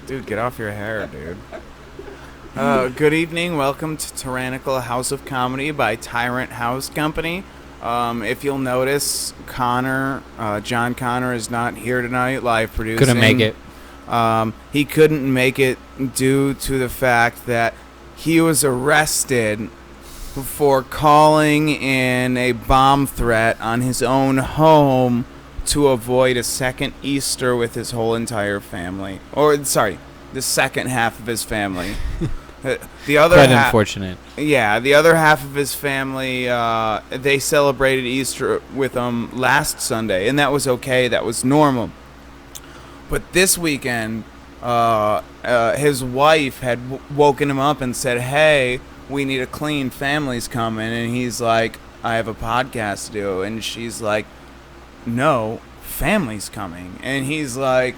Dude, get off your hair, dude. Good evening. Welcome to Tyrannical House of Comedy by Tyrant House Company. If you'll notice, John Connor is not here tonight, live producing. Couldn't make it. He couldn't make it due to the fact that he was arrested for calling in a bomb threat on his own home to avoid a second Easter with his whole entire family. The second half of his family. The other Quite unfortunate. Yeah, the other half of his family, they celebrated Easter with him last Sunday, and that was okay. That was normal. But this weekend, his wife had woken him up and said, "Hey, we need a clean. Family's coming." And he's like, "I have a podcast to do." And she's like, "No, family's coming." And he's like,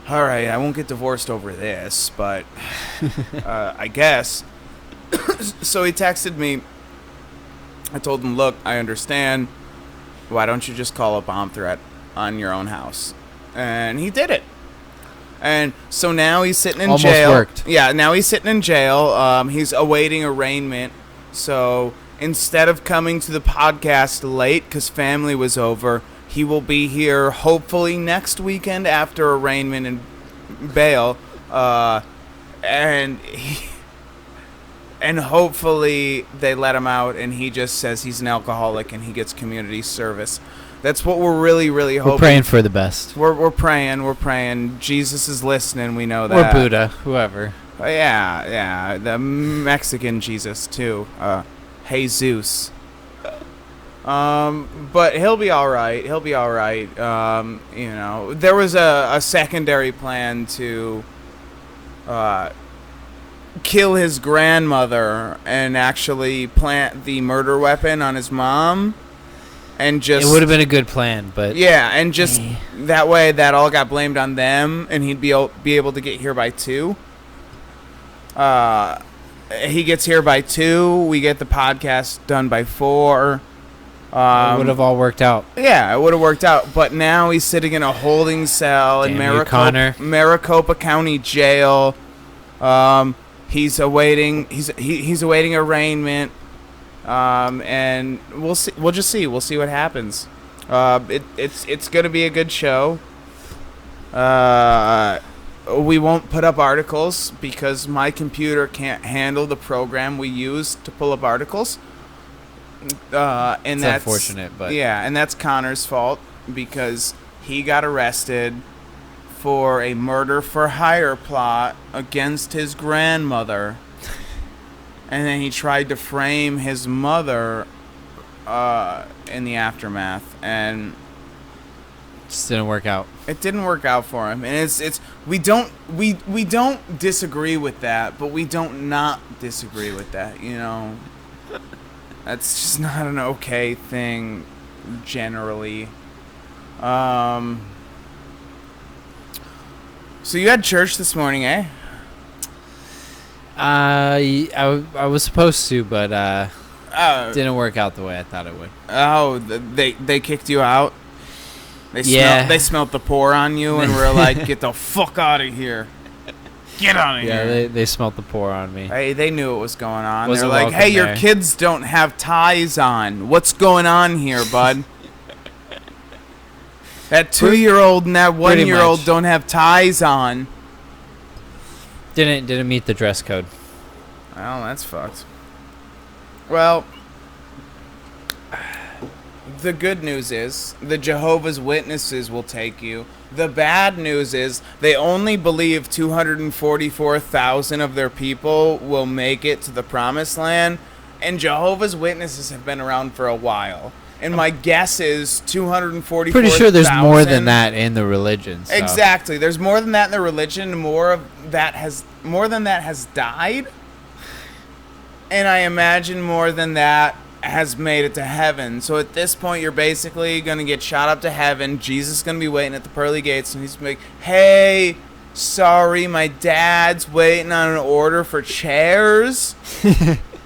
"All right, I won't get divorced over this, but I guess." So he texted me. I told him, "Look, I understand. Why don't you just call a bomb threat on your own house?" And he did it. And so now he's sitting in jail. Almost worked. Yeah, now he's sitting in jail. He's awaiting arraignment. So instead of coming to the podcast late because family was over, he will be here hopefully next weekend after arraignment and bail. And hopefully they let him out and he just says he's an alcoholic and he gets community service. That's what we're really, really hoping. We're praying for the best. We're praying. Jesus is listening. We know that. Or Buddha, whoever. Yeah. The Mexican Jesus, too. Jesus. But he'll be all right. There was a secondary plan to kill his grandmother and actually plant the murder weapon on his mom. And just, it would have been a good plan, but and just that way that all got blamed on them, and he'd be able to get here by 2. He gets here by 2. We get the podcast done by 4. It would have all worked out. Yeah, it would have worked out. But now he's sitting in a holding cell in Maricopa County Jail. He's awaiting arraignment. And we'll see. We'll see what happens. It's gonna be a good show. We won't put up articles because my computer can't handle the program we use to pull up articles. And that's unfortunate, but and that's Connor's fault because he got arrested for a murder for hire plot against his grandmother. And then he tried to frame his mother in the aftermath, and it just didn't work out. It didn't work out for him, and we don't disagree with that, but we don't not disagree with that. That's just not an okay thing, generally. So you had church this morning, eh? I was supposed to, but didn't work out the way I thought it would. Oh, they kicked you out? They smelt the pour on you and were like, "Get the fuck out of here. Get out of here." Yeah, they smelt the pour on me. Hey, they knew what was going on. They're Wasn't like, "Hey, your there. kids don't have ties on. What's going on here, bud?" That 2-year-old and that 1-year-old don't have ties on. Didn't meet the dress code. Well, that's fucked. Well, the good news is the Jehovah's Witnesses will take you. The bad news is they only believe 244,000 of their people will make it to the promised land, and Jehovah's Witnesses have been around for a while. And my guess is 244,000. Pretty sure there's more than that in the religion. So. Exactly. There's more than that in the religion. More than that has died. And I imagine more than that has made it to heaven. So at this point, you're basically going to get shot up to heaven. Jesus is going to be waiting at the pearly gates, and he's going to be like, "Hey, sorry, my dad's waiting on an order for chairs.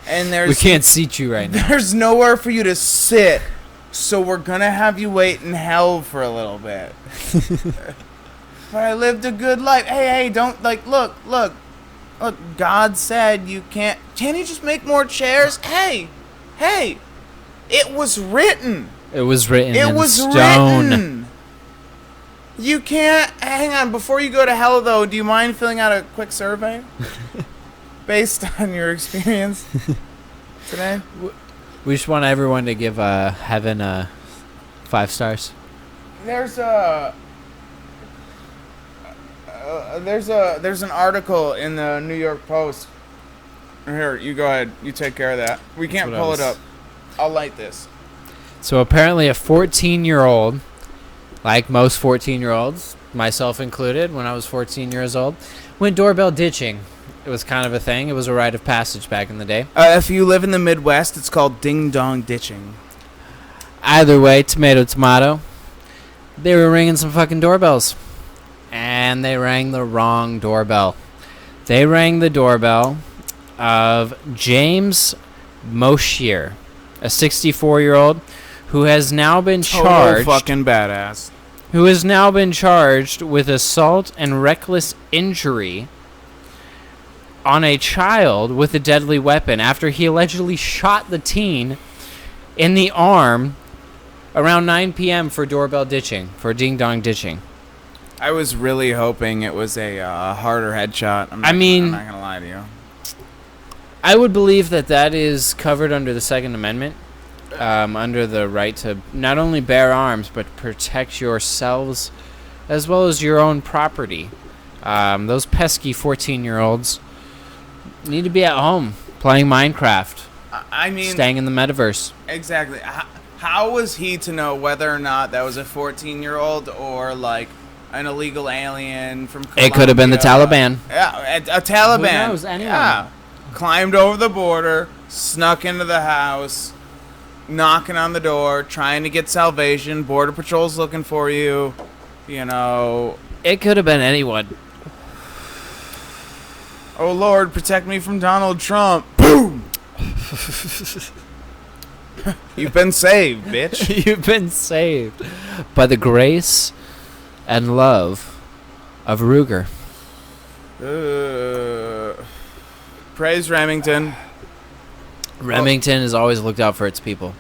And we can't seat you right now. There's nowhere for you to sit. So we're going to have you wait in hell for a little bit." but I lived a good life. Hey, don't, like, look. God said you can't you just make more chairs? Hey, it was written. It was written It in was stone. written. You can't, hang on, before you go to hell, though, do you mind filling out a quick survey? Based on your experience today? We just want everyone to give Heaven 5 stars. There's an article in the New York Post. Here, you go ahead. You take care of that. We can't pull it up. I'll light this. So apparently a 14-year-old, like most 14-year-olds, myself included, when I was 14 years old, went doorbell ditching. It was kind of a thing. It was a rite of passage back in the day. If you live in the Midwest, it's called ding-dong ditching. Either way, tomato. They were ringing some fucking doorbells. And they rang the wrong doorbell. They rang the doorbell of James Moshier, a 64-year-old who has now been charged. Fucking badass. Who has now been charged with assault and reckless injury on a child with a deadly weapon after he allegedly shot the teen in the arm around 9 p.m. for doorbell ditching, for ding-dong ditching. I was really hoping it was a harder headshot. I'm not going to lie to you. I would believe that is covered under the Second Amendment, under the right to not only bear arms, but protect yourselves as well as your own property. Those pesky 14-year-olds need to be at home playing Minecraft. I mean, staying in the metaverse. Exactly. How was he to know whether or not that was a 14-year-old or like an illegal alien from Colombia? It could have been the Taliban. Yeah, a Taliban. Who knows? Anyone. Yeah. Climbed over the border, snuck into the house, knocking on the door, trying to get salvation. Border Patrol's looking for you. You know. It could have been anyone. Oh, Lord, protect me from Donald Trump. Boom! You've been saved, bitch. You've been saved by the grace and love of Ruger. Praise Remington. Remington has always looked out for its people.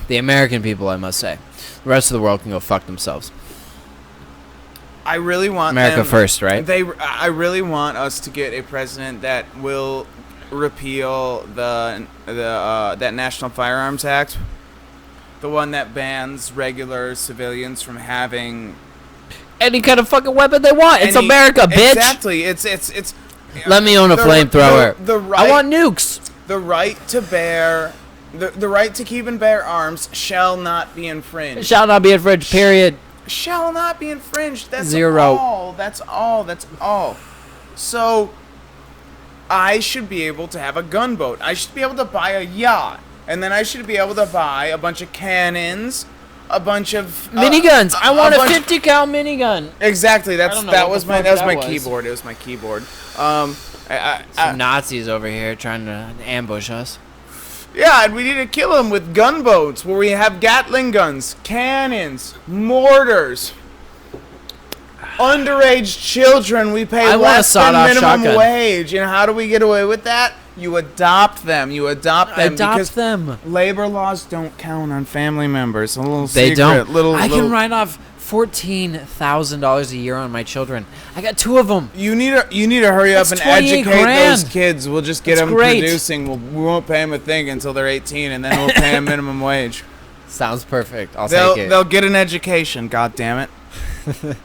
The American people, I must say. The rest of the world can go fuck themselves. I really want America first, right? I really want us to get a president that will repeal that National Firearms Act, the one that bans regular civilians from having any kind of fucking weapon they want. It's America, bitch. Exactly. It's. Let me own a flamethrower. I want nukes. The right to bear, the right to keep and bear arms shall not be infringed. Shall not be infringed. Period. Shall not be infringed. That's Zero. all. That's all. So, I should be able to have a gunboat. I should be able to buy a yacht, and then I should be able to buy a bunch of cannons, a bunch of miniguns. I want a 50 cal minigun. Exactly. That was my keyboard. It was my keyboard. Some Nazis over here trying to ambush us. Yeah, and we need to kill them with gunboats where we have Gatling guns, cannons, mortars. Underage children, we pay less than minimum wage. And how do we get away with that? You adopt them. Because labor laws don't count on family members. A little they secret. Don't. I can write off $14,000 a year on my children. I got 2 of them. You need to hurry up and educate those kids. We'll just get them producing. We won't pay them a thing until they're 18, and then we'll pay them minimum wage. Sounds perfect. I'll take it. They'll get an education. God damn it.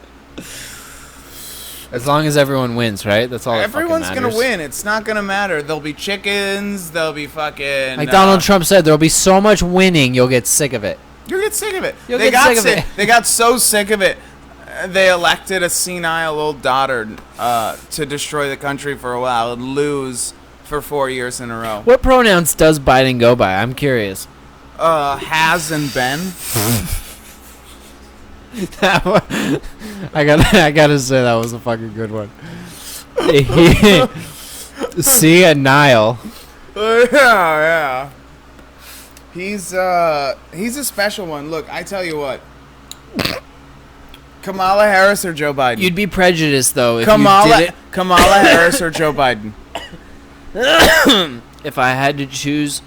As long as everyone wins, right? That's all. Everyone's gonna win. It's not gonna matter. There'll be chickens. There'll be fucking. Like Donald Trump said, there'll be so much winning, you'll get sick of it. You'll get sick of it. They got so sick of it, they elected a senile old daughter to destroy the country for a while and lose for 4 years in a row. What pronouns does Biden go by? I'm curious. Has and been. I gotta say that was a fucking good one. See a Nile. Yeah. He's a special one. Look, I tell you what. Kamala Harris or Joe Biden? You'd be prejudiced though if you did it. Kamala Harris or Joe Biden? If I had to choose,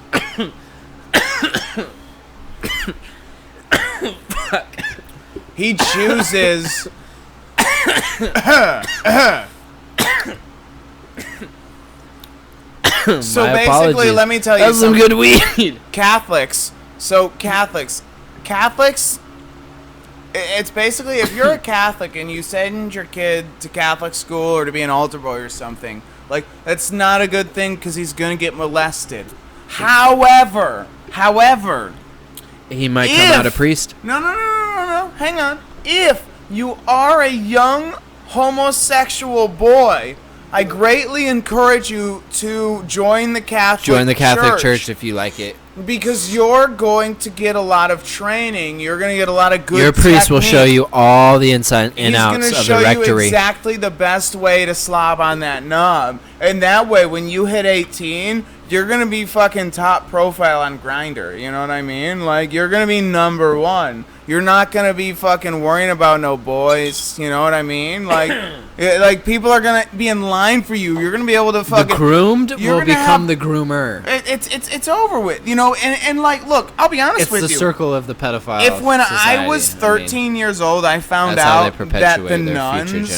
he chooses. So My basically, apologies. let me tell you That's some something. good weed. Catholics. So Catholics. It's basically if you're a Catholic and you send your kid to Catholic school or to be an altar boy or something, like that's not a good thing because he's gonna get molested. However, He might come out a priest. No. Hang on. If you are a young homosexual boy, I greatly encourage you to join the Catholic Church. Join the Catholic Church if you like it. Because you're going to get a lot of training. You're going to get a lot of good Your priest will technique. show you all the inside and He's outs gonna of the show you rectory. exactly the best way to slob on that knob. And that way, when you hit 18, you're going to be fucking top profile on Grindr. You know what I mean? Like, you're going to be number one. You're not going to be fucking worrying about no boys. You know what I mean? Like, like people are going to be in line for you. You're going to be able to fucking... The groomed you're will gonna become have- the groomer. It's over with. You know, and like, look, I'll be honest It's with the you. circle of the pedophile. If when I society. was 13 years old, I found that's how they out that perpetuate the their future nuns,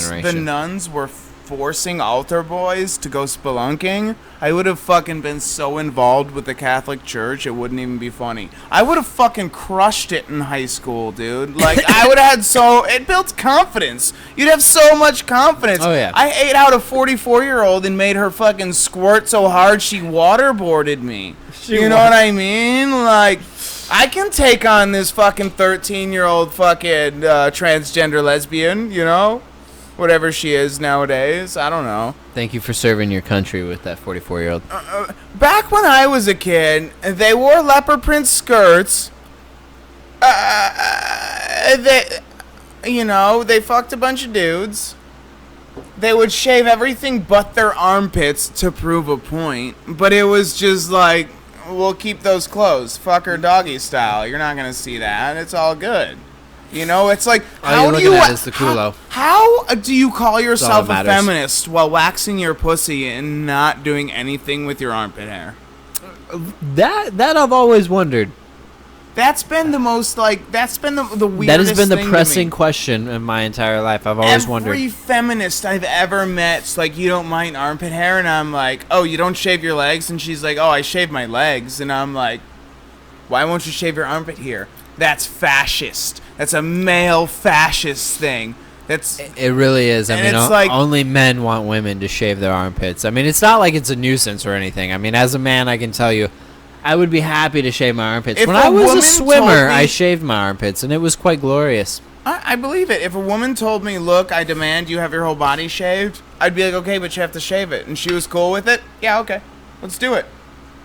generation. were forcing altar boys to go spelunking, I would have fucking been so involved with the Catholic Church, it wouldn't even be funny. I would have fucking crushed it in high school, dude. Like, I would have had it built confidence. You'd have so much confidence. Oh, yeah. I ate out a 44-year-old and made her fucking squirt so hard she waterboarded me. You know what I mean? Like... I can take on this fucking 13-year-old fucking transgender lesbian, you know? Whatever she is nowadays. I don't know. Thank you for serving your country with that 44-year-old. Back when I was a kid, they wore leopard print skirts. They fucked a bunch of dudes. They would shave everything but their armpits to prove a point. But it was just like... We'll keep those closed. Fuck her doggy style. You're not gonna see that. It's all good. You know, it's like All you're looking at is the culo. How do you call yourself a that matters. feminist while waxing your pussy and not doing anything with your armpit hair? That I've always wondered. That's been the most that's been the weirdest. That has been the thing to pressing me. question in my entire life. I've always wondered. Every feminist I've ever met's like, you don't mind armpit hair, and I'm like, oh, you don't shave your legs, and she's like, oh, I shave my legs, and I'm like, why won't you shave your armpit hair? That's fascist. That's a male fascist thing. It really is. I and mean, it's like- only men want women to shave their armpits. I mean, it's not like it's a nuisance or anything. I mean, as a man, I can tell you, I would be happy to shave my armpits. If When a I was woman a swimmer, told me- I shaved my armpits, and it was quite glorious. I believe it. If a woman told me, look, I demand you have your whole body shaved, I'd be like, okay, but you have to shave it. And she was cool with it. Yeah, okay. Let's do it.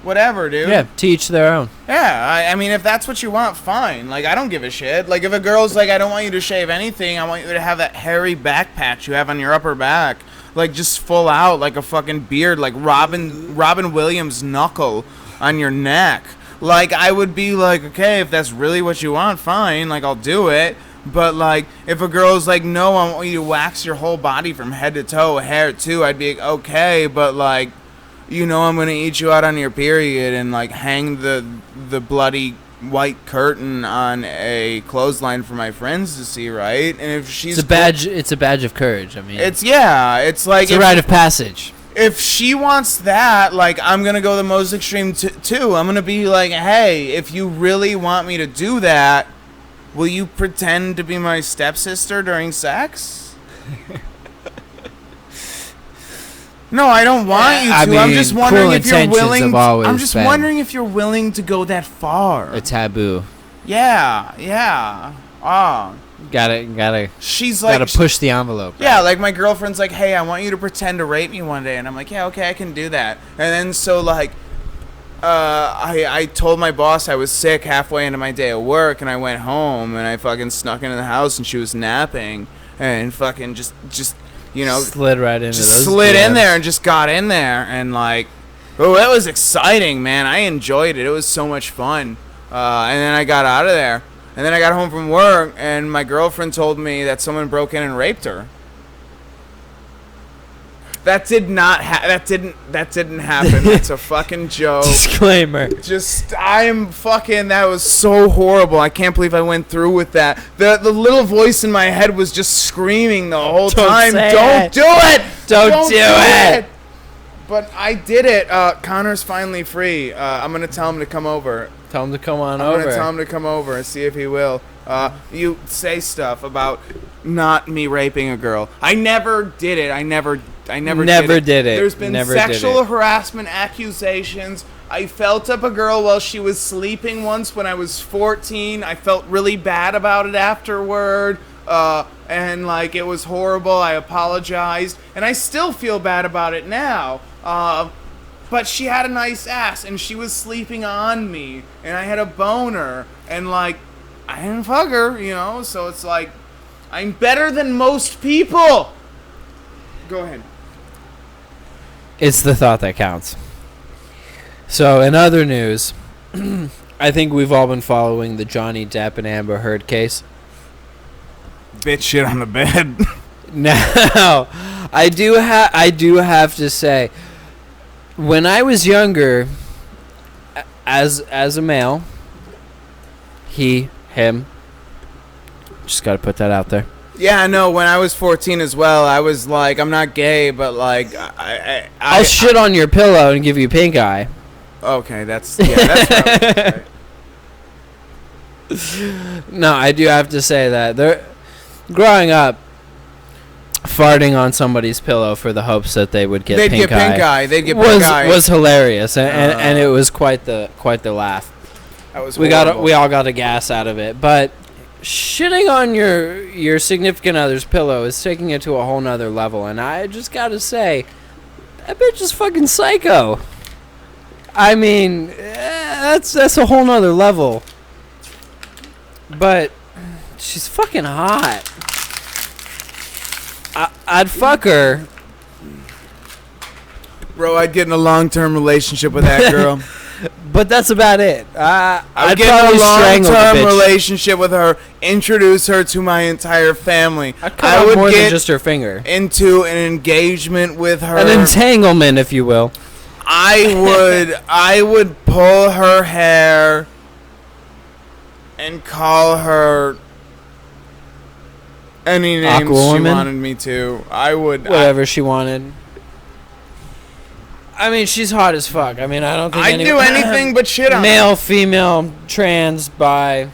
Whatever, dude. Yeah, to each their own. Yeah, I mean, if that's what you want, fine. Like, I don't give a shit. Like, if a girl's like, I don't want you to shave anything, I want you to have that hairy back patch you have on your upper back. Like, just full out, like a fucking beard, like Robin Williams' knuckle on your neck. Like, I would be like, okay, if that's really what you want, fine. Like, I'll do it. But, like, if a girl's like, no, I want you to wax your whole body from head to toe, hair too, I'd be like, okay, but, like, you know I'm going to eat you out on your period and, like, hang the bloody white curtain on a clothesline for my friends to see, right? And if she's... It's a badge of courage. I mean, it's like... It's a rite of passage. If she wants that, like, I'm going to go the most extreme too. I'm going to be like, hey, if you really want me to do that, will you pretend to be my stepsister during sex? No, I don't want you to. I mean, I'm just wondering cruel if you're intentions willing. have always I'm just been wondering if you're willing to go that far. a taboo. Yeah. Oh, Gotta she's like, push the envelope. yeah, like my girlfriend's like, hey, I want you to pretend to rape me one day, and I'm like, yeah, okay, I can do that. And then so like, I told my boss I was sick halfway into my day of work, and I went home and I fucking snuck into the house and she was napping and fucking just you know, slid right into just those. slid in DMs. there and just got in there and like, oh, that was exciting, man. I enjoyed it. It was so much fun. And then I got out of there. And then I got home from work, and my girlfriend told me that someone broke in and raped her. That didn't happen. That's a fucking joke. Disclaimer. That was so horrible. I can't believe I went through with that. The little voice in my head was just screaming the whole time. Don't do it. Don't do it. But I did it. Connor's finally free. I'm going to tell him to come over. Tell him to come on over. I'm going to tell him to come over and see if he will. You say stuff about not me raping a girl. I never did it. I never did it. There's been sexual harassment accusations. I felt up a girl while she was sleeping once when I was 14. I felt really bad about it afterward. And like it was horrible. I apologized. And I still feel bad about it now. But she had a nice ass, and she was sleeping on me, and I had a boner, and like, I didn't fuck her, you know, so it's like, I'm better than most people. Go ahead. It's the thought that counts. So, in other news, I think we've all been following the Johnny Depp and Amber Heard case. Bitch shit on the bed. Now, I do have to say, when I was younger, as a male, him, just gotta put that out there. Yeah, I know. When I was 14 as well, I was like, I'm not gay, but like, I'll shit on your pillow and give you pink eye. Okay, that's probably right. No, I do have to say that growing up, farting on somebody's pillow for the hopes that they would get pink eye. They'd get pink eye. Was hilarious, and it was quite the laugh. That was we all got a gas out of it, but shitting on your significant other's pillow is taking it to a whole nother level, and I just gotta say, that bitch is fucking psycho. I mean, that's a whole nother level, but she's fucking hot. I'd fuck her. Bro, I'd get in a long-term relationship with that girl. But that's about it. I'd get in a long-term relationship with her, introduce her to my entire family. I would more than just her finger. Into an engagement with her. An entanglement, if you will. I would pull her hair and call her any names she wanted me to. I would. Whatever she wanted. I mean, she's hot as fuck. I mean, I don't think I'd do anything but shit on male, her. female, trans, bi,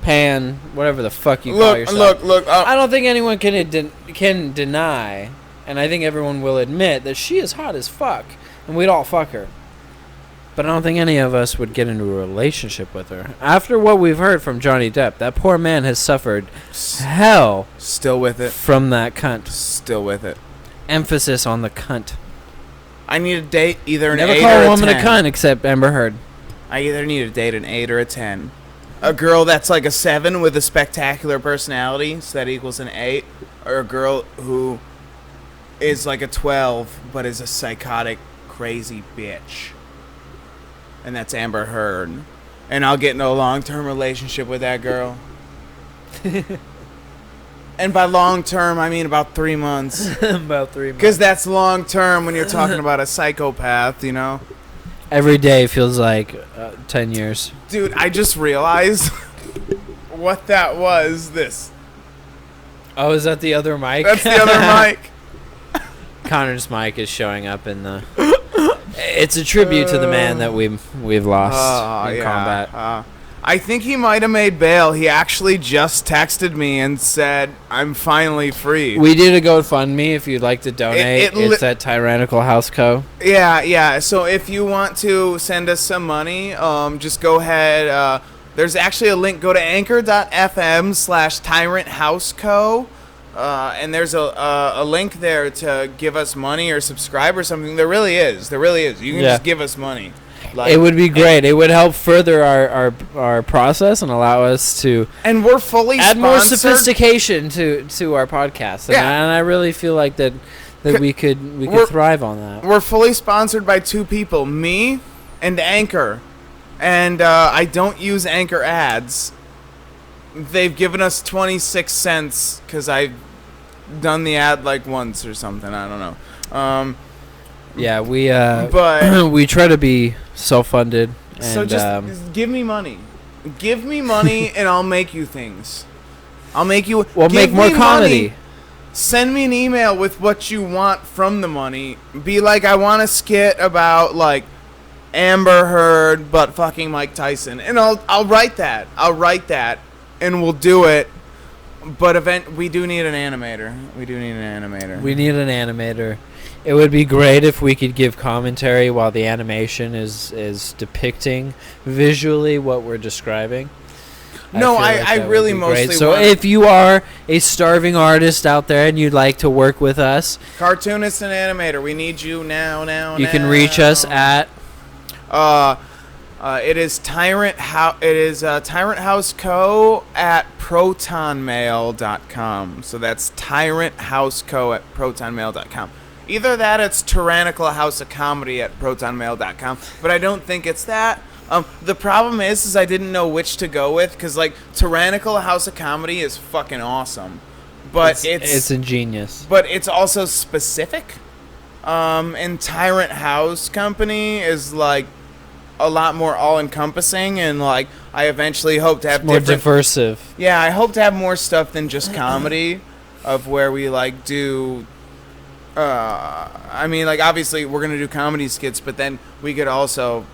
pan, whatever the fuck you call yourself. Look. I don't think anyone can deny, and I think everyone will admit that she is hot as fuck, and we'd all fuck her. But I don't think any of us would get into a relationship with her. After what we've heard from Johnny Depp, that poor man has suffered hell. Still with it. From that cunt. Still with it. Emphasis on the cunt. I need to date either an 8 or a 10. Never call a woman a cunt except Amber Heard. I either need to date an 8 or a 10. A girl that's like a 7 with a spectacular personality, so that equals an 8. Or a girl who is like a 12, but is a psychotic, crazy bitch. And that's Amber Heard. And I'll get into a long-term relationship with that girl. And by long-term, I mean about 3 months. About 3 months. Because that's long-term when you're talking about a psychopath, you know? Every day feels like 10 years. Dude, I just realized what that was. This. Oh, is that the other mic? That's the other mic. Connor's mic is showing up in the... It's a tribute to the man that we've lost in combat. I think he might have made bail. He actually just texted me and said, I'm finally free. We did a GoFundMe if you'd like to donate. It's at TyrantHouseCo. Yeah. So if you want to send us some money, just go ahead. There's actually a link. Go to anchor.fm/TyrantHouseCo. And there's a link there to give us money or subscribe or something. There really is. You can just give us money. It would be great. It would help further our process and allow us to and we're fully add sponsored. More sophistication to our podcast. And I really feel like that we could thrive on that. We're fully sponsored by 2 people, me and Anchor. And I don't use Anchor ads. they've given us 26 cents because I've done the ad like once or something. I don't know. Yeah, we but we try to be self-funded. And, so just give me money. Give me money and I'll make you things. I'll make you. We'll make more comedy. Money. Send me an email with what you want from the money. Be like, I want a skit about like Amber Heard but fucking Mike Tyson, and I'll write that. I'll write that, and we'll do it. But we do need an animator. We do need an animator. We need an animator. It would be great if we could give commentary while the animation is depicting visually what we're describing. No, I really mostly So want... if you are a starving artist out there and you'd like to work with us, cartoonist and animator, we need you now. You can reach us at it is TyrantHouseCo at protonmail.com. So that's TyrantHouseCo at protonmail.com. Either that, it's Tyrannical House of Comedy at protonmail.com, but I don't think it's that. The problem is I didn't know which to go with, because like Tyrannical House of Comedy is fucking awesome, but it's ingenious, but it's also specific. And Tyrant House Company is like a lot more all-encompassing, and like I eventually hope to have more diversive. Yeah, I hope to have more stuff than just comedy, of where we like do. I mean, like obviously we're gonna do comedy skits, but then we could also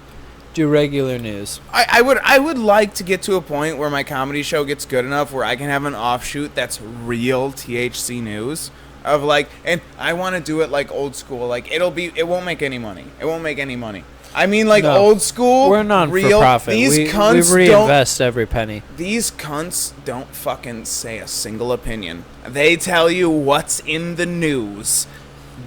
do regular news. I would like to get to a point where my comedy show gets good enough where I can have an offshoot that's real THC news. Of like, and I want to do it like old school. Like it won't make any money. It won't make any money. I mean, like old school. We're non-for-profit. These we cunts reinvest every penny. These cunts don't fucking say a single opinion. They tell you what's in the news.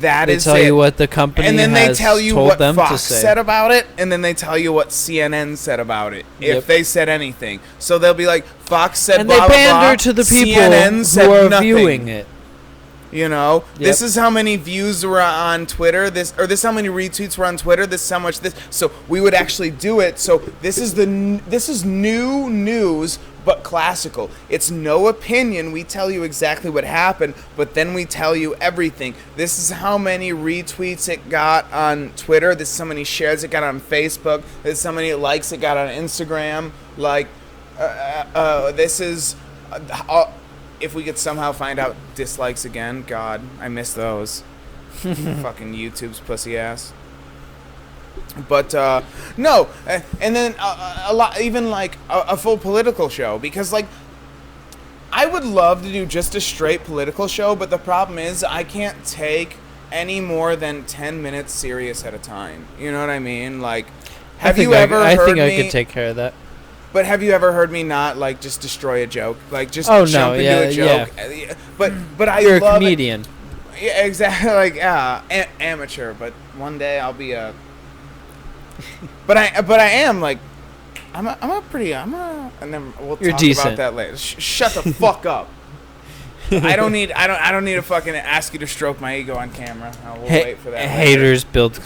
They tell you what the company and then has they tell you told what them Fox to say. said about it, and then they tell you what CNN said about it, if they said anything. So they'll be like, Fox said and blah, they pander blah, blah. to the people CNN said who are nothing. viewing it. You know, this is how many views were on Twitter. This is how many retweets were on Twitter. This is how much this. So we would actually do it. So this is new news, but classical. It's no opinion. We tell you exactly what happened, but then we tell you everything. This is how many retweets it got on Twitter. This is how many shares it got on Facebook. This is how many likes it got on Instagram. Like, this is. If we could somehow find out dislikes again, God, I miss those. Fucking YouTube's pussy ass. But no, and then a lot, even like a full political show, because like I would love to do just a straight political show, but the problem is I can't take any more than 10 minutes serious at a time. You know what I mean? Like, have you ever heard me? I think I could take care of that. But have you ever heard me not like just destroy a joke, like just jump into a joke? Yeah. But You're a comedian. Yeah, exactly. Like amateur. But one day I'll be a. But I am like, and then we'll You're talk decent. about that later. Shut the fuck up. I don't need to fucking ask you to stroke my ego on camera. We'll wait for that. Haters build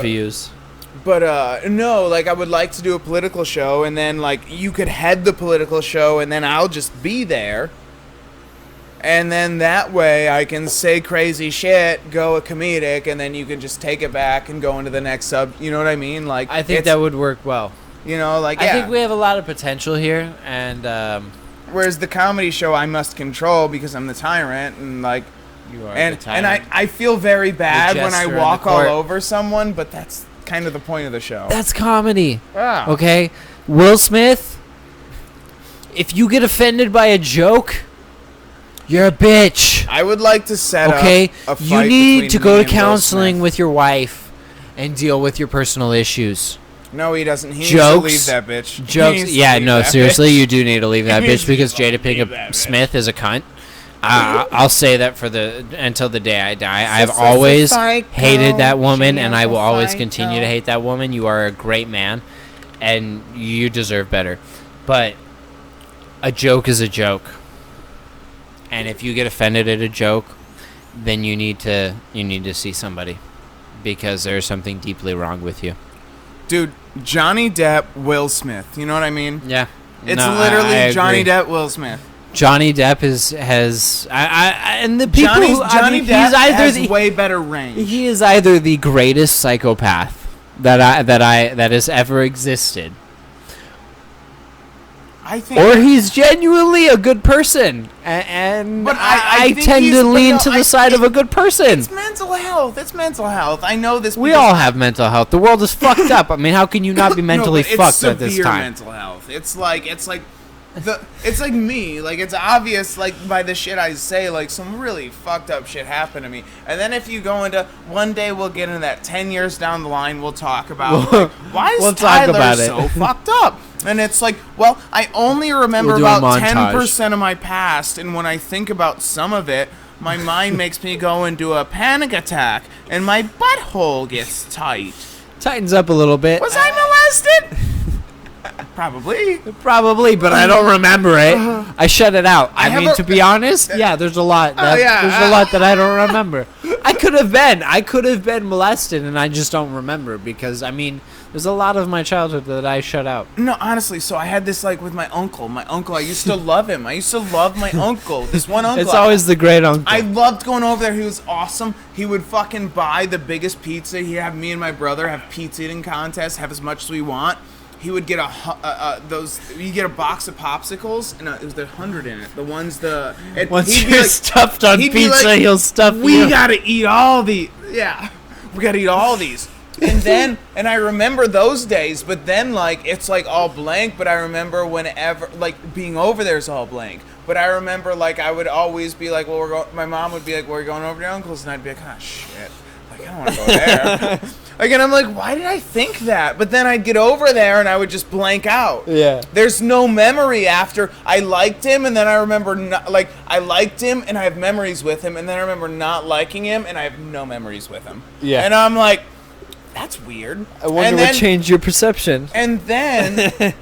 views. But no, like I would like to do a political show, and then like you could head the political show, and then I'll just be there. And then that way I can say crazy shit, go a comedic, and then you can just take it back and go into the next sub. You know what I mean? Like I think that would work well. You know, like I think we have a lot of potential here, and whereas the comedy show I must control because I'm the tyrant, and like you are and the tyrant. and I feel very bad when I jester in walk the all court. over someone, but that's kind of the point of the show. That's comedy. Wow. Okay? Will Smith, if you get offended by a joke, you're a bitch. I would like to set up Okay? a fight You need to between go me to and Will counseling Smith. with your wife and deal with your personal issues. No, he doesn't. He Jokes. needs to leave that bitch. He Jokes. needs to Yeah, leave no, that seriously, bitch. you do need to leave that He needs bitch to because fucking Jada leave that Pinkett bitch. Smith is a cunt. I'll say that until the day I die. I've Sister's a always psycho. hated that woman, and I will always Psycho. continue to hate that woman. You are a great man, and you deserve better. But a joke is a joke, and if you get offended at a joke, then you need to see somebody, because there's something deeply wrong with you. Dude, Johnny Depp, Will Smith. You know what I mean? Yeah. It's No, literally I Johnny agree. Depp, Will Smith. Johnny Depp and the people Johnny Depp he's either has way better range. he is either the greatest psychopath that has ever existed, I think, or he's genuinely a good person, and But I think tend he's- to but lean no, to I- the side of a good person. it's mental health. It's mental health. I know this. We because- all have mental health. The world is fucked up. I mean, how can you not be mentally No, but fucked at it's this severe time? mental health. It's like it's like me. Like, it's obvious, like, by the shit I say, like, some really fucked up shit happened to me. And then if you go into, one day we'll get into that, 10 years down the line, we'll talk about, like, why is We'll talk Tyler about it. so fucked up? And it's like, well, I only remember We'll do a about montage. 10% of my past, and when I think about some of it, my mind makes me go into a panic attack, and my butthole gets tight. Tightens up a little bit. Was I molested? Probably. Probably, but I don't remember it. I shut it out. I have mean, a- to be honest, yeah, there's a lot. yeah, There's a lot that I don't remember. I could have been molested, and I just don't remember because, I mean, there's a lot of my childhood that I shut out. No, honestly, so I had this, like, with my uncle. My uncle, I used to love him. I used to love my uncle. This one uncle. It's always the great uncle. I loved going over there. He was awesome. He would fucking buy the biggest pizza. He'd have me and my brother have pizza eating contests, have as much as we want. He would get you get a box of popsicles, and it was the 100 in it. The ones Once he'd be you're like- stuffed on he'd be pizza, like, he'll stuff we you. gotta eat all the we gotta eat all these. And I remember those days, but then, like, it's like all blank. But I remember whenever, like, being over there is all blank. But I remember, like, I would always be like, well, my mom would be like, well, we're going over to your uncle's, and I'd be like, oh shit, like, I don't want to go there. Like, and I'm like, why did I think that? But then I'd get over there and I would just blank out. Yeah. There's no memory after I liked him, and then I remember I liked him and I have memories with him, and then I remember not liking him and I have no memories with him. Yeah. And I'm like, that's weird. I wonder and what then, changed your perception. And then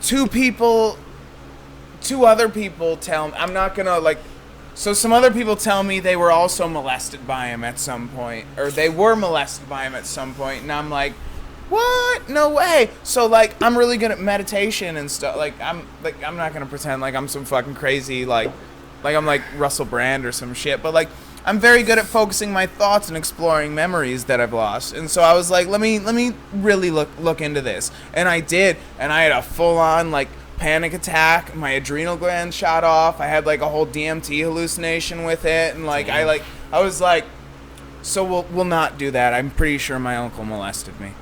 two other people tell me, I'm not gonna, like, so some other people tell me they were also molested by him at some point, or they were molested by him at some point, and I'm like, what? No way. So, like, I'm really good at meditation and stuff. I'm not gonna pretend like I'm some fucking crazy, like I'm like Russell Brand or some shit, but, like, I'm very good at focusing my thoughts and exploring memories that I've lost. And so I was like, let me really look into this. And I did, and I had a full-on, like, panic attack. My adrenal gland shot off. I had, like, a whole DMT hallucination with it, and, like, I was like, so we'll not do that. I'm pretty sure my uncle molested me.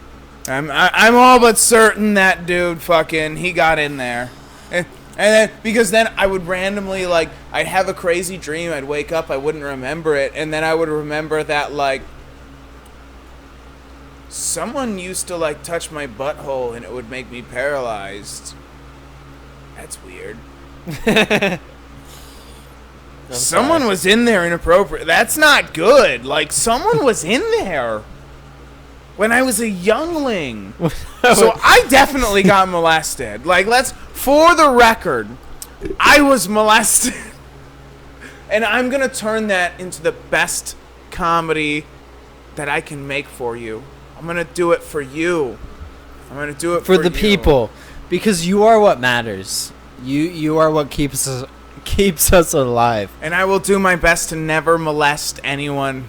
I'm all but certain that dude fucking, he got in there. And then, because then I would randomly, like, I'd have a crazy dream, I'd wake up, I wouldn't remember it, and then I would remember that, like, someone used to, like, touch my butthole and it would make me paralyzed. That's weird. Someone was in there inappropriate. That's not good. Like, someone was in there when I was a youngling. So I definitely got molested. Like, for the record, I was molested. And I'm going to turn that into the best comedy that I can make for you. I'm going to do it for you. I'm going to do it For the you. people. Because you are what matters. You are what keeps us alive. And I will do my best to never molest anyone.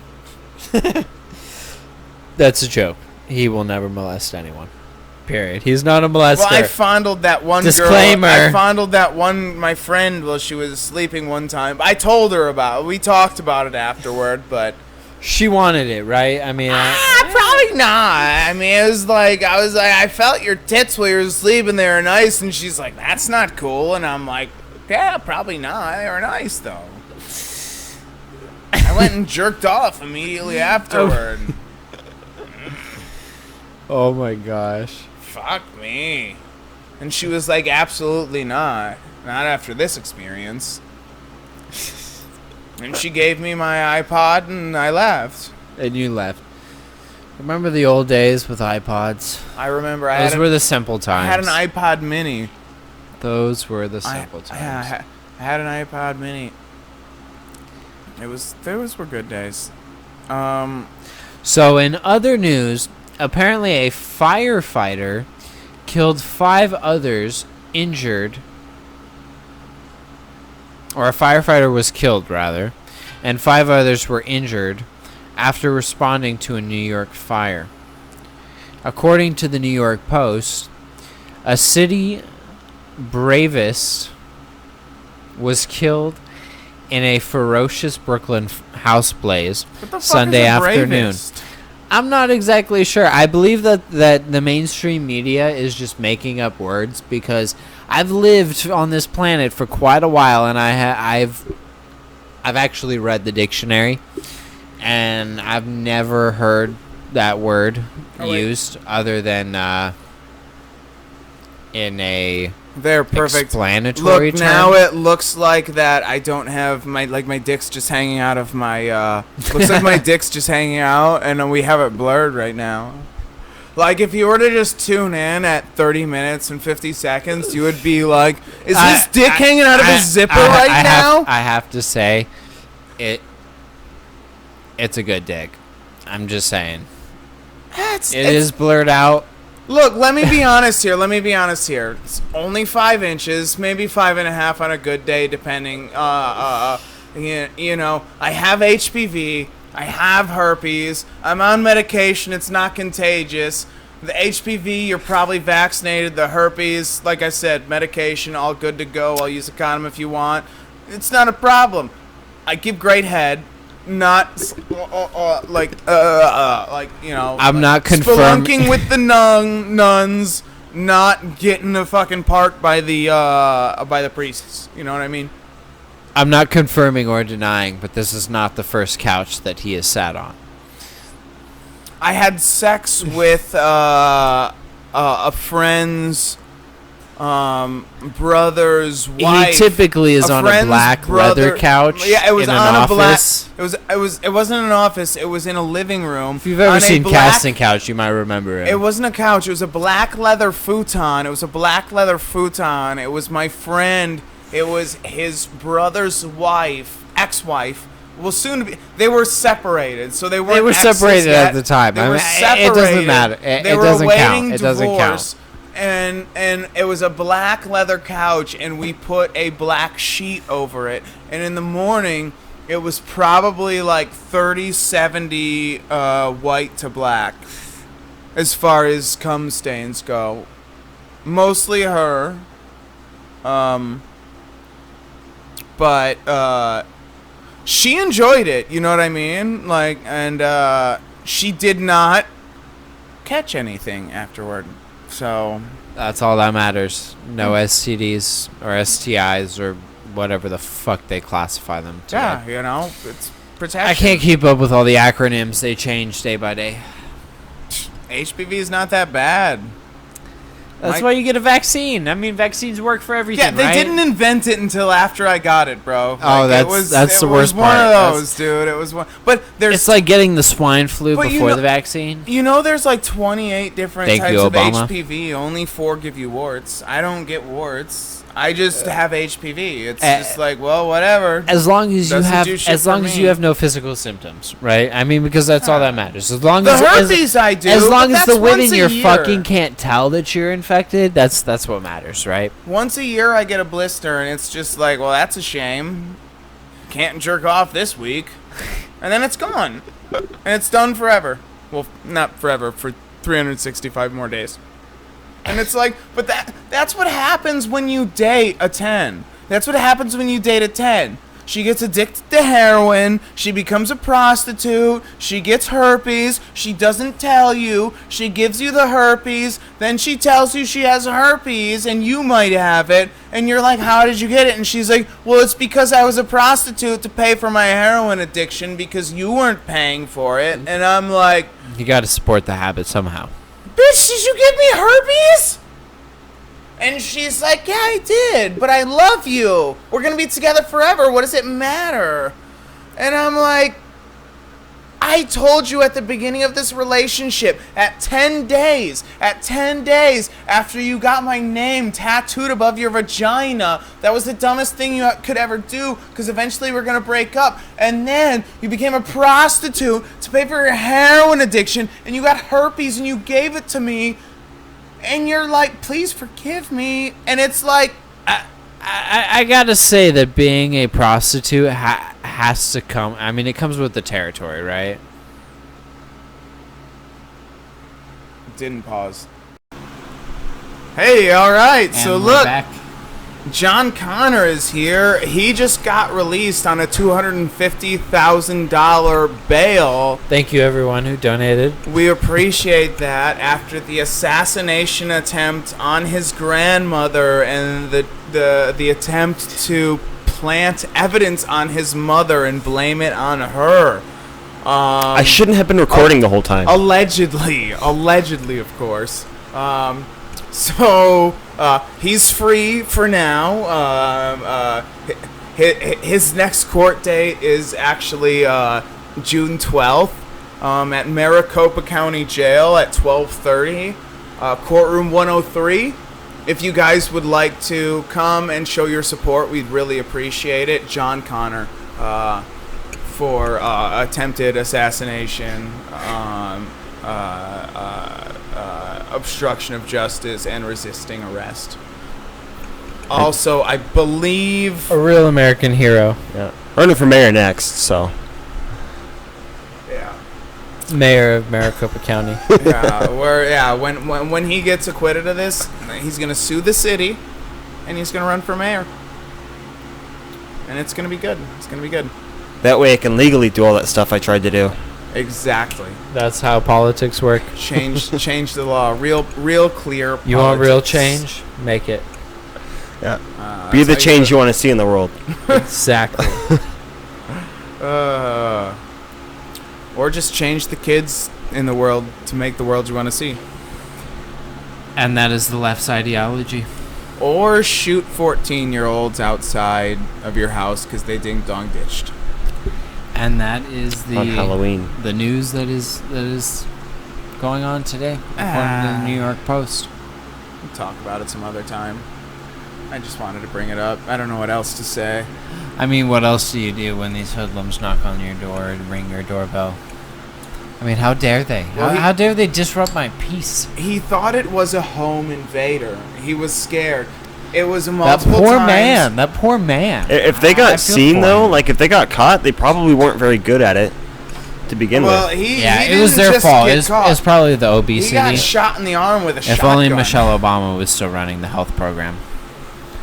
That's a joke. He will never molest anyone. Period. He's not a molester. Well, I fondled that one Disclaimer. girl. I fondled that one, my friend, while she was sleeping one time. I told her about it. We talked about it afterward, but... She wanted it, right? I mean... probably not. I mean, it was like, I felt your tits while you were sleeping. They were nice. And she's like, that's not cool. And I'm like, yeah, probably not. They were nice, though. I went and jerked off immediately afterward. Oh my gosh. Fuck me. And she was like, absolutely not. Not after this experience. And she gave me my iPod and I left. And you left. Remember the old days with iPods? I remember Those were the simple I times. had an iPod mini. Those were the simple times. I had an iPod mini. Those were good days. So in other news, apparently a firefighter killed 5 others injured, or a firefighter was killed, rather, and 5 others were injured after responding to a New York fire. According to the New York Post, a city bravest was killed in a ferocious Brooklyn house blaze What the fuck Sunday is a afternoon. bravest? I'm not exactly sure. I believe that the mainstream media is just making up words, because I've lived on this planet for quite a while, and I've actually read the dictionary, and I've never heard that word used other than in a They're perfect. explanatory Look, term. now it looks like that I don't have my dick's just hanging out of my looks like my dick's just hanging out, and we have it blurred right now. Like, if you were to just tune in at 30 minutes and 50 seconds, you would be like, is this dick hanging out of his zipper right now? I have to say, it's a good dick. I'm just saying. It is blurred out. Look, let me be honest here. It's only 5 inches, maybe 5.5 on a good day, depending. You know, I have HPV. I have herpes. I'm on medication. It's not contagious. The HPV, you're probably vaccinated. The herpes, like I said, medication, all good to go. I'll use a condom if you want. It's not a problem. I give great head. Not like you know. I'm not confirming. Spelunking with the nuns, not getting the fucking parked by the priests. You know what I mean? I'm not confirming or denying, but this is not the first couch that he has sat on. I had sex with a friend's brother's wife. He typically is on a black leather couch. Yeah, it was in on an a office. It wasn't an office. It was in a living room. If you've ever on a seen black- Casting Couch, you might remember it. It wasn't a couch. It was a black leather futon. It was my friend. It was his brother's wife, ex-wife. Well, soon to be. They were separated, so they weren't. They were exes separated yet. at the time. They were separated. It doesn't matter. It They were doesn't awaiting count. It doesn't divorce, count. And it was a black leather couch, and we put a black sheet over it. And in the morning, it was probably like 30-70 white to black, as far as cum stains go. Mostly her. But she enjoyed it, you know what I mean? Like, and she did not catch anything afterward. So That's all that matters. No STDs or STIs or whatever the fuck they classify them to. yeah, you know, it's protection. I can't keep up with all the acronyms. They change day by day. HPV is not that bad. That's why you get a vaccine. I mean, vaccines work for everything, Yeah, they right? didn't invent it until after I got it, bro. Oh, Like, that's the worst one part. of those, dude. It was one. But there's It's like getting the swine flu But you before know- the vaccine. You know, there's like 28 different Thank types you, of Obama. HPV. Only 4 give you warts. I don't get warts. I just have HPV. It's Uh, just like, well, whatever. As long as you Doesn't have, do shit as long for as me. you have no physical symptoms, right? I mean, because that's all that matters. As long The as herpes I do. as long but as the that's women once a you're year. fucking can't tell that you're infected, that's what matters, right? Once a year, I get a blister, and it's just like, well, that's a shame. Can't jerk off this week, and then it's gone, and it's done forever. Well, not forever, for 365 more days. And it's like, but that's what happens when you date a 10. That's what happens when you date a 10. She gets addicted to heroin. She becomes a prostitute. She gets herpes. She doesn't tell you. She gives you the herpes. Then she tells you she has herpes and you might have it. And you're like, how did you get it? And she's like, well, it's because I was a prostitute to pay for my heroin addiction because you weren't paying for it. And I'm like, You got to support the habit somehow. bitch, did you give me herpes? And she's like, yeah, I did, but I love you. We're going to be together forever. What does it matter? And I'm like, I told you at the beginning of this relationship, at 10 days after you got my name tattooed above your vagina, that was the dumbest thing you could ever do, because eventually we're going to break up. And then you became a prostitute to pay for your heroin addiction, and you got herpes, and you gave it to me. and you're like, please forgive me, and it's like, I gotta say that being a prostitute has to come. I mean, it comes with the territory, right? didn't pause. Hey, all right. And So we're look, back. John Connor is here. He just got released on a $250,000 bail. Thank you, everyone who donated. We appreciate that after the assassination attempt on his grandmother and the attempt to plant evidence on his mother and blame it on her. I shouldn't have been recording the whole time. Allegedly, of course. So he's free for now. His next court date is actually June 12th at Maricopa County Jail at 12:30, courtroom 103. If you guys would like to come and show your support, we'd really appreciate it. John Connor for attempted assassination, obstruction of justice, and resisting arrest. Also, I believe... A real American hero. Yeah. Running for mayor next, so. Yeah. Mayor of Maricopa County. When he gets acquitted of this, he's going to sue the city, and he's going to run for mayor. And it's going to be good. It's going to be good. That way I can legally do all that stuff I tried to do. Exactly. That's how politics work. Change the law. Real clear You want real politics. change? Make it. Yeah. Be the change you want to see in the world. Exactly. Or just change the kids in the world to make the world you want to see. And that is the left's ideology. Or shoot 14-year-olds outside of your house because they ding-dong ditched. And that is On Halloween. the news that is going on today, according to the New York Post. We'll talk about it some other time. I just wanted to bring it up. I don't know what else to say. I mean, what else do you do when these hoodlums knock on your door and ring your doorbell? I mean, how dare they? Well, how dare they disrupt my peace? He thought it was a home invader. He was scared. It was multiple That poor times. man. That poor man. If they I got feel seen, for though, him. like if they got caught, they probably weren't very good at it to begin Well, with. he it was didn't their just fault. get It's caught. probably the He obesity. got shot in the arm with a If shotgun. only Michelle Obama was still running the health program.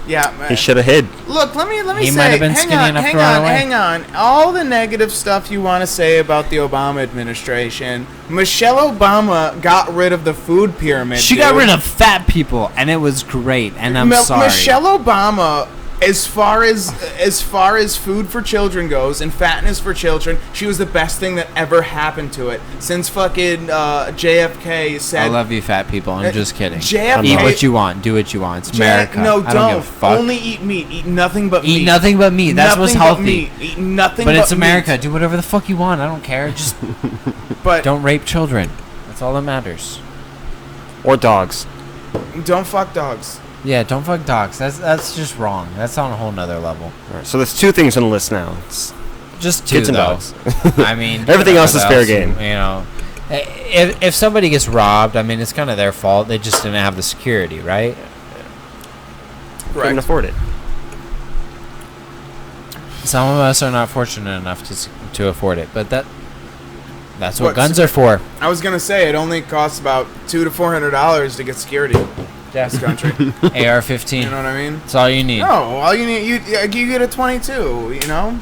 Yeah, man. He should have hid. Look, let me He say. might have been skinny enough to run away. Hang on. All the negative stuff you want to say about the Obama administration, Michelle Obama got rid of the food pyramid. She got rid of fat people, and it was great. And I'm sorry. Michelle Obama, as far as food for children goes and fatness for children, she was the best thing that ever happened to it since fucking JFK said. I love you, fat people. I'm just kidding. JFK Eat what you want. Do what you want. It's America. No, I don't give a fuck. Only eat meat. Eat nothing but meat. Eat nothing but meat. That's what's Nothing but healthy. meat. Eat nothing But but it's America. meat. Do whatever the fuck you want. I don't care. Just But don't rape children. That's all that matters. Or dogs. don't fuck dogs. Yeah, don't fuck dogs. That's just wrong. That's on a whole nother level. All right, so there's 2 things on the list now. It's Just two, kids and though. dogs. I mean, Everything else what is fair game. You know, if somebody gets robbed, I mean, it's kind of their fault. They just didn't have the security, right? Couldn't afford it. Some of us are not fortunate enough to afford it, but that's what What, guns are for. I was gonna say it only costs about $200 to $400 to get security in this country. AR-15. You know what I mean? That's all you need. No, all you need you get a 22. You know.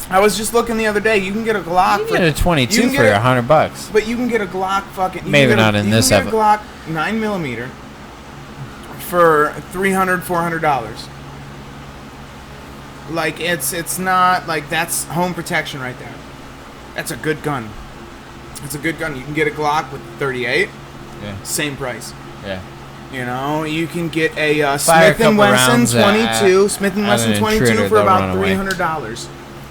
I was just looking the other day. You can get a Glock. You can get a 22 you can for get a- $100. But you can get a Glock fucking. You Maybe can get not in this You can get a ever- Glock 9mm for $300, $400. Like it's not like that's home protection right there. That's a good gun. It's a good gun. You can get a Glock with 38. Yeah. Same price. Yeah. You know, you can get a Fire a Smith & couple Wesson rounds 22, Smith & at Wesson an 22 intruder, for they'll about run away. $300.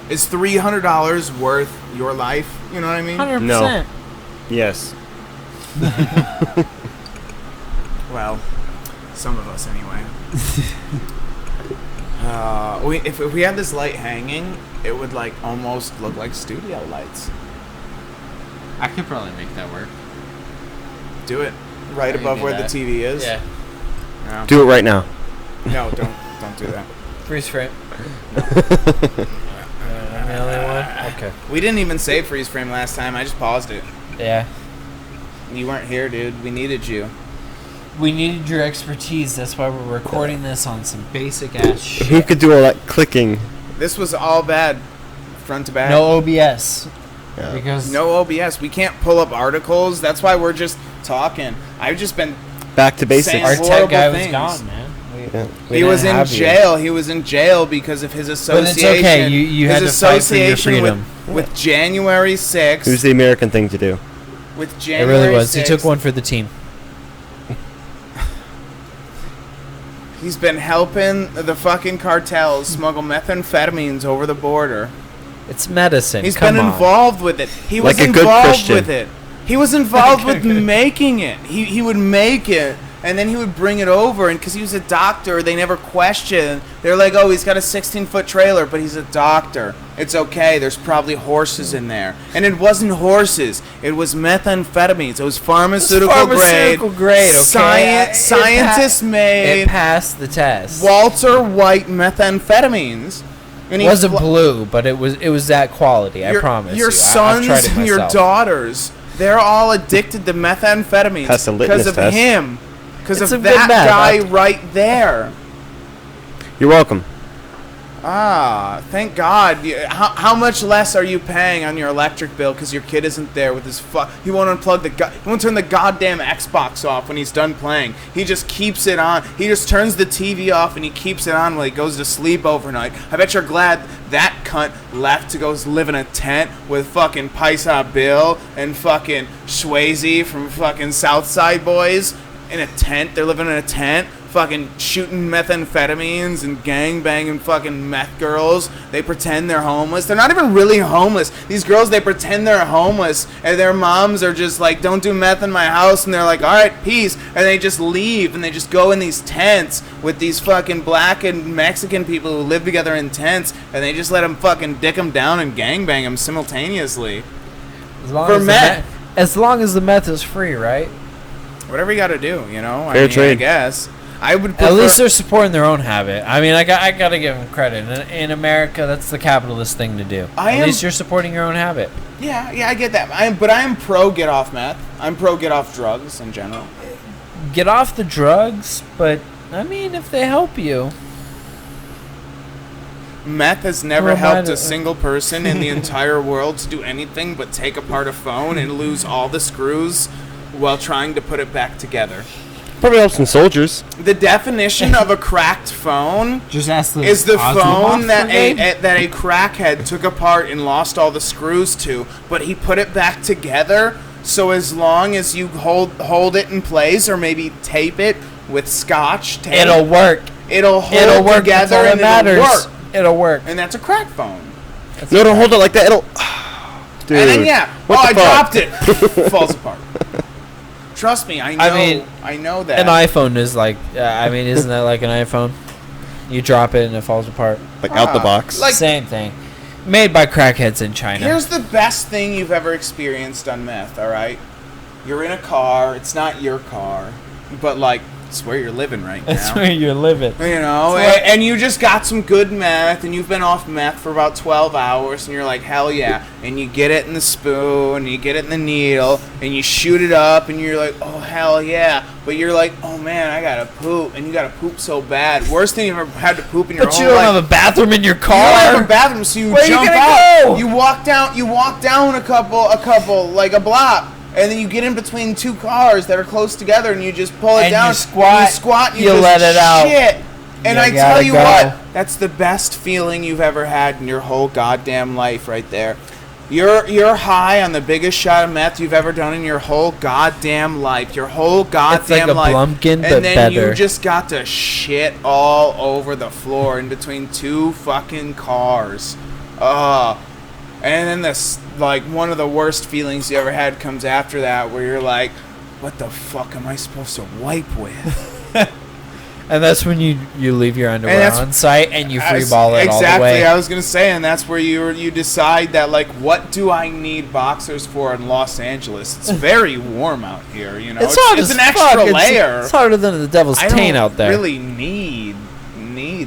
Is $300 worth your life? You know what I mean? 100%. No. Yes. Well, some of us anyway. If we had this light hanging, it would like almost look like studio lights. I could probably make that work. Do it. Right You above do where that. the TV is. Yeah. No, Do it right now. no, don't do that. Freeze frame. I'm the only one? Okay. We didn't even say freeze frame last time. I just paused it. Yeah. You weren't here, dude. We needed you. We needed your expertise. That's why we're recording this on some basic ass shit. Who could do all that clicking? This was all bad, front to back. No OBS. Yeah. Because No OBS. We can't pull up articles. That's why we're just talking. I've just been. Back to basics. our Horrible tech guy things. was gone, man. Yeah. We He didn't was in have you. jail. He was in jail because of his But association. it's okay. You had to his fight for your association freedom. with January 6th. It was the American thing to do. With It January really was. 6th. He took one for the team. He's been helping the fucking cartels smuggle methamphetamines over the border. It's medicine. He's Come been on. involved with it. He was Like a good involved Christian. with it. He was involved with making it. He would make it, and then he would bring it over. And because he was a doctor, they never questioned. They're like, oh, he's got a 16-foot trailer, but he's a doctor. It's okay. There's probably horses in there. And it wasn't horses. It was methamphetamines. It was pharmaceutical grade. Okay. Scientists made It passed the test. Walter White methamphetamines. And It he wasn't fl- blue, but it was that quality. I promise Your you. sons I've tried it and your myself. daughters, they're all addicted to methamphetamines That's a litmus because of test. him. Because It's of a good that meth. guy right there. You're welcome. Ah, thank God. How much less are you paying on your electric bill because your kid isn't there with his He won't unplug he won't turn the goddamn Xbox off when he's done playing. He just keeps it on. He just turns the TV off and he keeps it on while he goes to sleep overnight. I bet you're glad that cunt left to go live in a tent with fucking Paisa Bill and fucking Swayze from fucking Southside Boys in a tent. They're living in a tent. Fucking shooting methamphetamines and gangbanging fucking meth girls. They pretend they're homeless. They're not even really homeless. These girls, they pretend they're homeless, and their moms are just like, don't do meth in my house, and they're like, all right, peace, and they just leave, and they just go in these tents with these fucking black and Mexican people who live together in tents, and they just let them fucking dick them down and gangbang them simultaneously. As long for as the meth. As long as the meth is free, right? Whatever you gotta do, you know? Fair I trade. guess. I would At prefer- least they're supporting their own habit. I mean, I gotta give them credit. In America, that's the capitalist thing to do. At least you're supporting your own habit. Yeah, I get that. But I am pro get off meth. I'm pro get off drugs in general. Get off the drugs, but I mean, if they help you. Meth has never Well, helped mine- a single person in the entire world to do anything but take apart a phone and lose all the screws while trying to put it back together. Probably helps some soldiers. The definition of a cracked phone Just ask the is the Osmogoth phone that brigade. that a crackhead took apart and lost all the screws to, but he put it back together. So as long as you hold it in place, or maybe tape it with scotch tape, It'll work. It'll hold It'll work. That's together all and that matters. it'll work. It'll work. And that's a crack phone. No, don't hold it like that. It'll. Dude. And then what I the fuck? dropped it. Falls apart. Trust me, I know that. An iPhone is like, I mean, isn't that like an iPhone? You drop it and it falls apart. Like out the box. like- Same thing. Made by crackheads in China. Here's the best thing you've ever experienced on meth, all right? You're in a car. It's not your car, but like it's where you're living right now. That's where you're living. You know, and you just got some good meth, and you've been off meth for about 12 hours, and you're like, hell yeah. And you get it in the spoon, and you get it in the needle, and you shoot it up, and you're like, oh, hell yeah. But you're like, oh, man, I gotta poop, and you gotta poop so bad. Worst thing you've ever had to poop in your But whole you don't life. have a bathroom in your You don't have a car. bathroom, so you Where are you jump gonna out. go? You walk down a couple, like a block. And then you get in between two cars that are close together, and you just pull it And down. you squat, and you squat, and you you just let it out. shit. And You I gotta tell you go. what, that's the best feeling you've ever had in your whole goddamn life, right there. You're high on the biggest shot of meth you've ever done in your whole goddamn life. Your whole goddamn a life. Blumpkin, and but then you better. just got to shit all over the floor in between two fucking cars. And then this, like, one of the worst feelings you ever had comes after that, where you're like, what the fuck am I supposed to wipe with? And that's when you leave your underwear that's- on site and you free ball it all the Exactly, way. I was gonna say, and that's where you decide that, like, what do I need boxers for in Los Angeles? It's very warm out here, you know. It's hard it's as an extra fuck. layer. It's harder than the devil's I taint don't out there. really need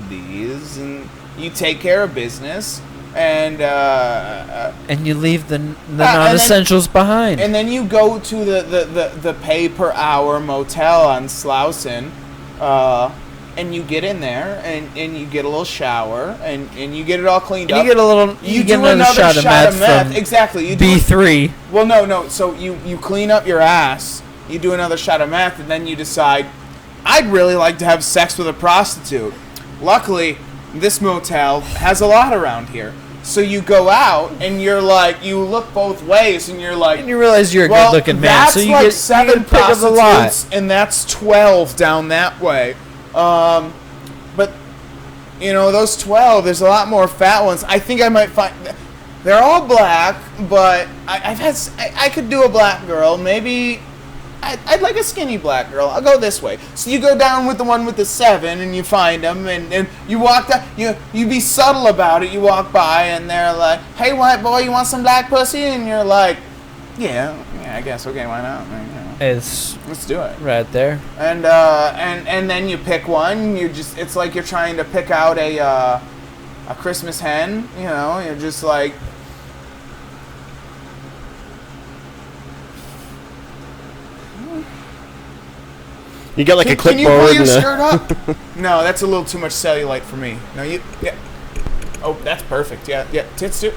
these, and you take care of business, and And you leave the non-essentials behind. and then you go to the pay per hour motel on Slauson, and you get in there and you get a little shower and you get it all cleaned up. You get a little. You get do another shot of meth from Exactly. You do B3. Well, no. So you clean up your ass, you do another shot of meth, and then you decide, I'd really like to have sex with a prostitute. Luckily, this motel has a lot around here. So you go out, and you're like, you look both ways, and you're like... And you realize you're a well, good-looking man, that's so you like get 7 pick up a lot. prostitutes, and that's 12 down that way. But, you know, those 12, there's a lot more fat ones. I think I might find... They're all black, but I could do a black girl. Maybe I'd like a skinny black girl. I'll go this way. So you go down with the one with the 7, and you find them, and you walk down. You be subtle about it. You walk by, and they're like, "Hey, white boy, you want some black pussy?" And you're like, "Yeah, I guess. Okay, why not? You know, It's let's do it." right there. And then you pick one. It's like you're trying to pick out a Christmas hen. You know, you're just like. You get like a Can you clipboard pull your and skirt up? No, that's a little too much cellulite for me. No, yeah. Oh, that's perfect. Yeah, tits too.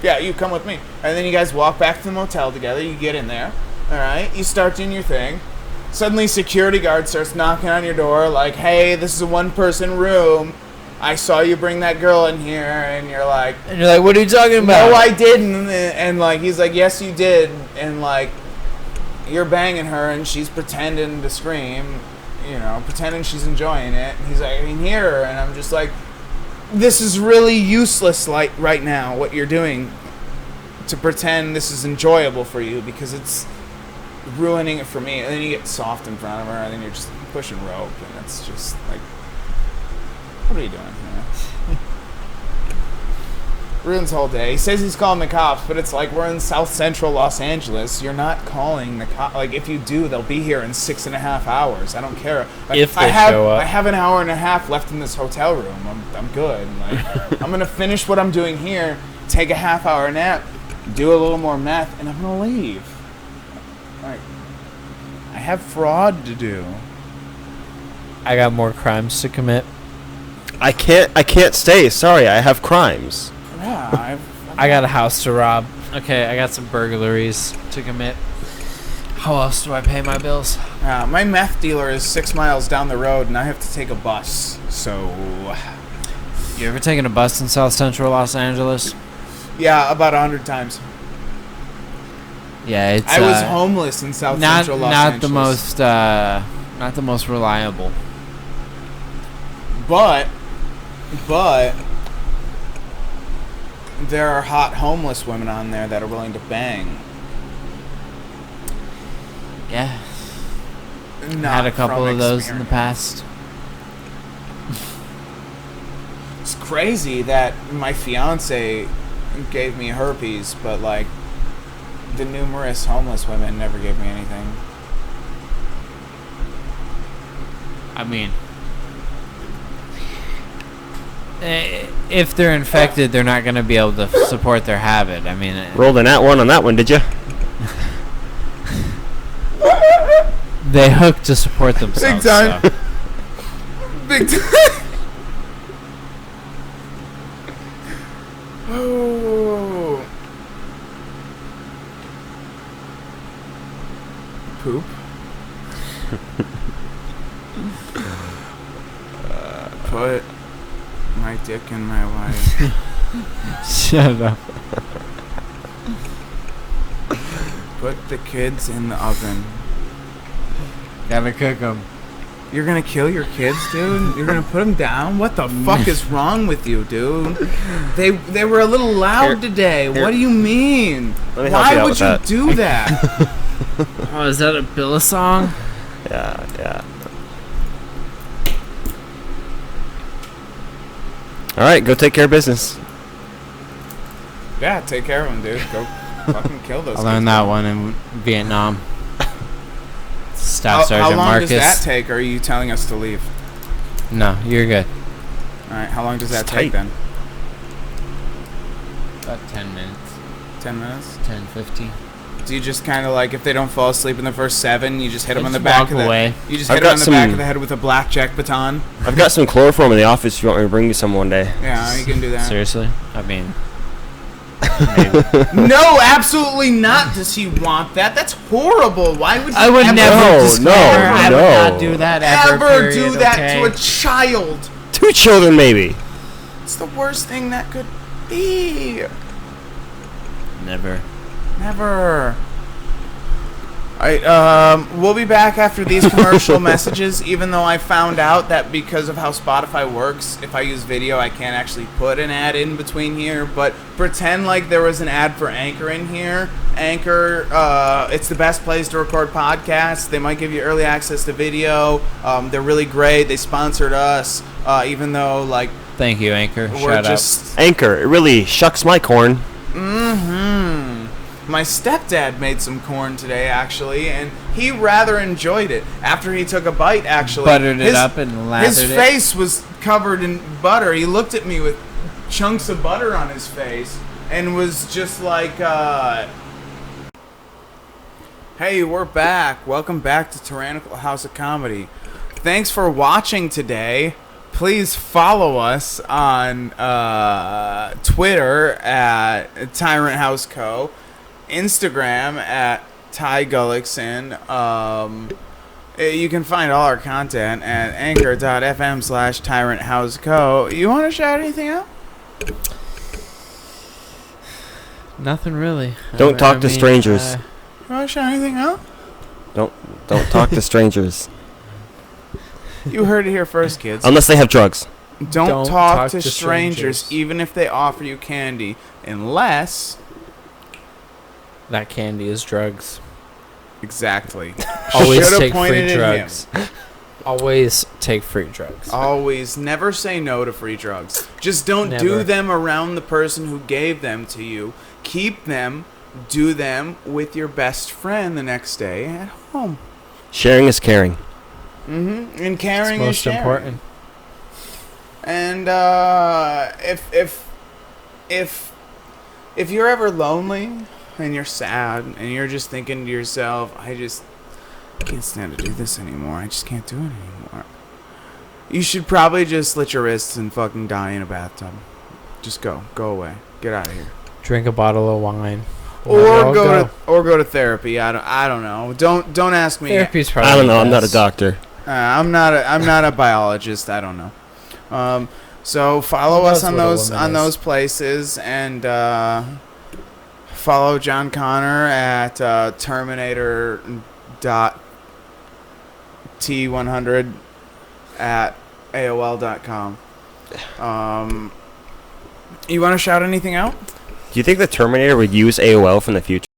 Yeah, you come with me. And then you guys walk back to the motel together. You get in there. All right. You start doing your thing. Suddenly, security guard starts knocking on your door like, "Hey, this is a one-person room. I saw you bring that girl in here," and you're like, "What are you talking about?" "No, I didn't." And like, he's like, "Yes, you did." And like, you're banging her and she's pretending to scream, you know, pretending she's enjoying it. And he's like, "I can hear her." And I'm just like, this is really useless right now, what you're doing to pretend this is enjoyable for you, because it's ruining it for me. And then you get soft in front of her, and then you're just pushing rope, and it's just like, what are you doing here? Ruins the whole day. He says he's calling the cops, but it's like, we're in South Central Los Angeles. You're not calling the cops. Like, if you do, they'll be here in 6.5 hours. I don't care. Like, if they show up. I have an hour and a half left in this hotel room. I'm good. Like, I'm gonna finish what I'm doing here, take a half-hour nap, do a little more meth, and I'm gonna leave. Like, I have fraud to do. I got more crimes to commit. I can't stay. Sorry, I have crimes. Yeah, I got a house to rob. Okay, I got some burglaries to commit. How else do I pay my bills? my meth dealer is 6 miles down the road, and I have to take a bus. So, You ever taken a bus in South Central Los Angeles? yeah, about 100 times. Yeah, it's. I was homeless in South Central Los Angeles. Not the most reliable. But there are hot homeless women on there that are willing to bang. Yeah, Not had a couple from of those in the experience. past. It's crazy that my fiance gave me herpes, but like the numerous homeless women never gave me anything. I mean, if they're infected, they're not going to be able to support their habit. I mean, Rolled a nat 1 on that one, did you? they hook to support themselves. Big time. So. Big time. Oh. Poop. Put my dick in my wife. Shut up. Put the kids in the oven. Gotta cook them. You're gonna kill your kids, dude? You're gonna put them down? What the fuck is wrong with you, dude? They were a little loud today. What do you mean? Let me help Why you out would with you that. do that? Oh, is that a Billa song? Yeah. All right, go take care of business. Yeah, take care of them, dude. Go fucking kill those I kids. learned that one in Vietnam. Staff How Sergeant long Marcus. does that take, or are you telling us to leave? No, you're good. All right, how long does that It's take tight. then? About 10 minutes. 10 minutes? 10, 15. Do you just kind of like, if they don't fall asleep in the first 7, you just hit them on the Just back walk of the away. You just I've hit them got on the back some- of the head with a blackjack baton? I've got some chloroform in the office if you want me to bring you some one day. Yeah, you can do that. Seriously? I mean, No, absolutely not. Does he want that? That's horrible. Why would he I would ever, never. No, disclaimer, no, I no. would not do that ever. ever do period, that okay? to a child? 2 children, maybe. It's the worst thing that could be. Never. Never. We'll be back after these commercial messages, even though I found out that because of how Spotify works, if I use video, I can't actually put an ad in between here, but pretend like there was an ad for Anchor in here. Anchor, it's the best place to record podcasts. They might give you early access to video. They're really great. They sponsored us, even though, like, Thank you, Anchor. we're Shut just... Anchor, it really shucks my corn. My stepdad made some corn today, actually, and he rather enjoyed it. After he took a bite, actually. Buttered it up and lathered His it. face was covered in butter. He looked at me with chunks of butter on his face and was just like, Hey, we're back. Welcome back to Tyrannical House of Comedy. Thanks for watching today. Please follow us on Twitter at TyrantHouseCo, Instagram at Ty Gullickson. You can find all our content at anchor.fm/TyrantHouseCo. You want to shout anything out? Nothing really. Don't talk to strangers. You want to shout anything out? Don't talk to strangers. You heard it here first, kids. Unless they have drugs. Don't talk to strangers, even if they offer you candy, unless... That candy is drugs. Exactly. Always Shoulda take pointed free at him. drugs. Always take free drugs. Always never say no to free drugs. Just don't do Never. them around the person who gave them to you. Keep them, do them with your best friend the next day at home. Sharing is caring. And It's caring is most sharing. important. And if you're ever lonely and you're sad and you're just thinking to yourself, I can't stand to do this anymore. I just can't do it anymore. You should probably just slit your wrists and fucking die in a bathtub. Just go away. Get out of here. Drink a bottle of wine. Or go to therapy. I don't know. Don't ask me. Therapy's probably. I don't know. I'm not a best. doctor. I'm not a biologist. I don't know. So follow us on those places, and follow John Connor at Terminator.T100 at AOL.com. You want to shout anything out? Do you think the Terminator would use AOL from the future?